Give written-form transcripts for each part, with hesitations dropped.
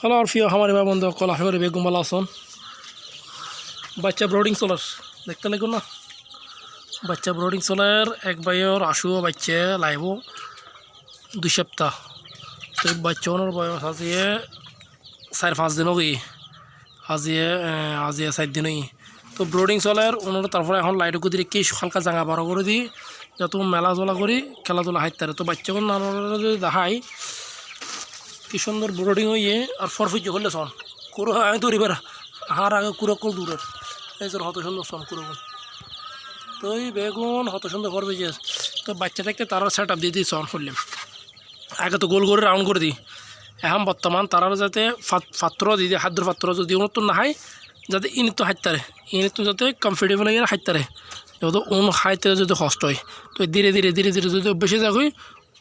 Hello আর প্রিয় আমার এবার বন্ধু কল আশা করি বেগুন ভালো আসন। বাচ্চা ব্রোডিং সোলার দেখতে লাগো না, বাচ্চা ব্রোডিং সোলার এক বাইর আসু বাচ্চা লাইব 2 সপ্তাহ। তো বাচ্চানোর বয়স আজিয়ে 4-5 দিনও গিয়ে আজিয়ে 4 দিনই। তো ব্রোডিং সোলার ওনার তারপরে এখন লাইটকে দিয়ে কি হালকা জাঙা বড় করে দিই যত মেলাধুলা করি খেলাধুলা হাইতারে। তো বাচ্চাগুলো নানারা যদি দেখাই কি সুন্দর ব্রোডিং হইয়ে আর ফরফিজ করলে সন কুরো আমি তৈরি বেড়া হার আগে কুরো কল দূরের এই যে হত সুন্দর সন কুরো। তো এই বেগুন হত সুন্দর ফরফিজ। তো বাচ্চা থাকতে তারা সেট আপ দিয়ে দিই সন করলাম আগে তো গোল করে রাউন্ড করে দিই। এখন বর্তমান তারা যাতে পাত্র দিয়ে খাদ্য পাত্র যদি উন্নত না হয় যাতে ইনিত হাইতারে ইনিত যাতে কমফর্টেবল হয়ে হাইতারে যেহেতু অন্য খাইতে যদি কষ্ট হয়। তো ধীরে ধীরে ধীরে ধীরে যদি অভ্যেসে যাই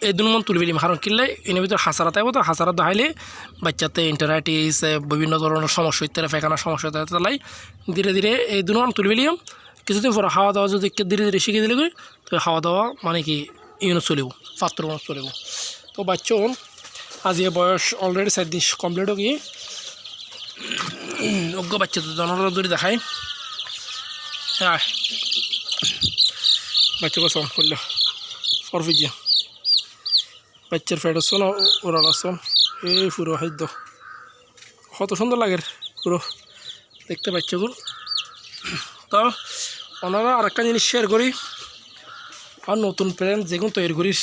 এই দুমন তুলে ফেলিম কারণ কিনলে এর ভিতরে হাসারা থাকবো। তো হাসারা দেখাইলে বাচ্চাতে ইন্টারাইটিস বিভিন্ন ধরনের সমস্যা ইত্যাদি ফেকানোর সমস্যা তাই ধীরে ধীরে এই দুমন তুলে ফেলিম। কিছুদিন পর খাওয়া দাওয়া যদি ধীরে ধীরে শিখে দিলে তো খাওয়া দাওয়া মানে কি ইউনিট চলিব পাত্র চলিব। তো বাচ্চা আজ এ বয়স অলরেডি 4 দিন কমপ্লিট হয়ে গিয়ে অজ্ঞ বাচ্চা তো জনরা দূরে দেখায় হ্যাঁ বাচ্চাকে সম করল ফরফিজিয়া বাচ্চার ফেডারসন ওরালাসন এই পুরো খাদ্য কত সুন্দর লাগে পুরো দেখতে বাচ্চাগুলো। তো ওনারা আরেকটা জিনিস শেয়ার করি আর নতুন প্যারেন্ট যেগুলো তৈরি করিস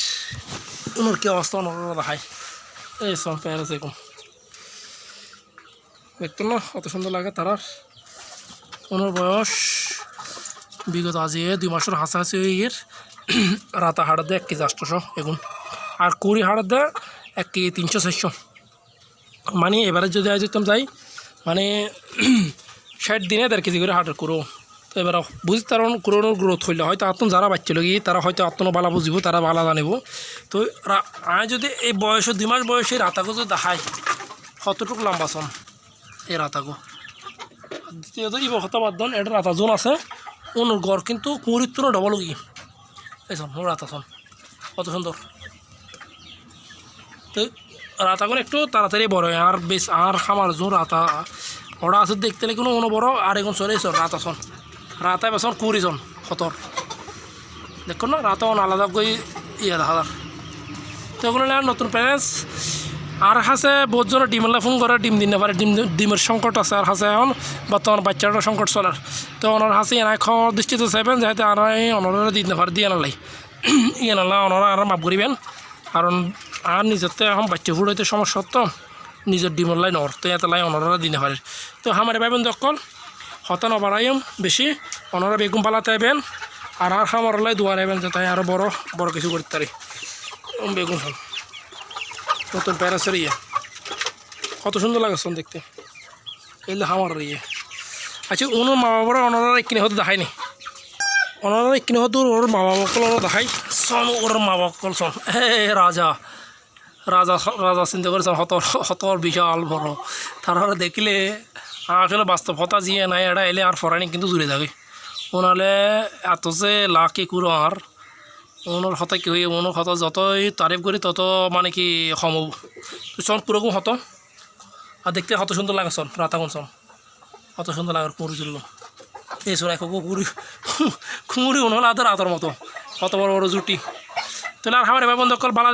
ওনার কি অবস্থা ওনারা দেখায় এই সব প্যারেন্ট যেগুলো দেখতো না কত সুন্দর লাগে তারার। ওনার বয়স বিগত আজি 2 মাসের হাসাহাসি হয়ে গিয়ে রাতা হাড় দেয় 1 কেজি 800 এগুন আর কুড়ি হাড় দেয় 1 কেজি 300-400। মানে এবারে যদি আজ যেতাম যাই মানে 60 দিনে 1.5 কেজি করে হাটের করো। তো এবার বুঝি তার করোনার গ্রোথ হইলে হয়তো আত্ম যারা বাচ্চা লগি তারা হয়তো আত্ম বালা বুঝিব তারা বালা জানিব। তো আমি যদি এই বয়সে 2 মাস বয়সে রাতাকে যদি দেখাই কতটুকু লম্বা চন এই রাতাগো। দ্বিতীয়ত ইব কথা বাদ দেন এটা রাতা জোন আছে ওর গড় কিন্তু কুঁড়ির তো ডবল গিয়ে এই শোন ওর রাতা শোন কত সুন্দর। তো রাতাগুলো একটু তাড়াতাড়ি বড় হয় আর বেশ আর খামার জোন রাতা ওরা আছে দেখতে লাগে কোনো বড় আর এখন চলে এসো রাতা শোন রাতায় বেসন 20 জন খতর দেখো না রাতা আলাদা করে দেখা যার। তো ওগুলো নতুন প্যারেন্টস আর হাসে বহুত জনের ডিমলা ফোন করে ডিম দিন না পারে ডিমের সংকট আছে আর হাসে এখন বর্তমান বাচ্চাটা সংকট চলার। তো ওনার হাসি এনাই খাওয়ার দৃষ্টিতে চাইবেন যাতে আর ওনারা দিন না পারে দিয়ে আনালাই ইয়ে নালা ওনারা আর মাপ করিবেন কারণ আর নিজেরতে এখন বাচ্চা ফুড়াইতে সমস্যা তো নিজের ডিমের লাই নর তো এত লাই ওনারা দিনে পারে। তো আমার ভাইবেন দখল হতান বাড়াইম বেশি ওনারা বেগুন পালাতে আইবেন আর খামার লাই দোয়া নেবেন যাতে আরও বড় বড় কিছু করতে পারি বেগুন হল নতুন প্যারাসের ইয়ে কত সুন্দর লাগে দেখতে এলে আমার ইয়ে। আচ্ছা ওনার মা বাবারা ওনারা কিনে হয়তো দেখায়নি ওনারা কিনে হয়তো ওর মা বাবাকল ওরা দেখাই সন ওর মা বাবাকল সন হে রাজা রাজা রাজা চিন্তা করেছেন হতর বিশাল বড় তারা দেখলে আসলে বাস্তবতা জিয়ে নাই এটা এলে আর ফরানি কিন্তু দূরে থাকে ওনালে এত যে লাখি কুরো আর ওনার হতা কি হয়ে ওনার হত যতই তারিফ করি তত মানে কি কম চন পুরোকম হত আর দেখতে কত সুন্দর লাগে চন রাতাগুন চন কত সুন্দর লাগে কুঁড়ি চুল এই চোরাই কুঁড়ি কুঁড়ি ওনার আদর আদর মতো কত বড় বড় জুটি তাহলে আর আমার এবার বন্ধ কল বালা।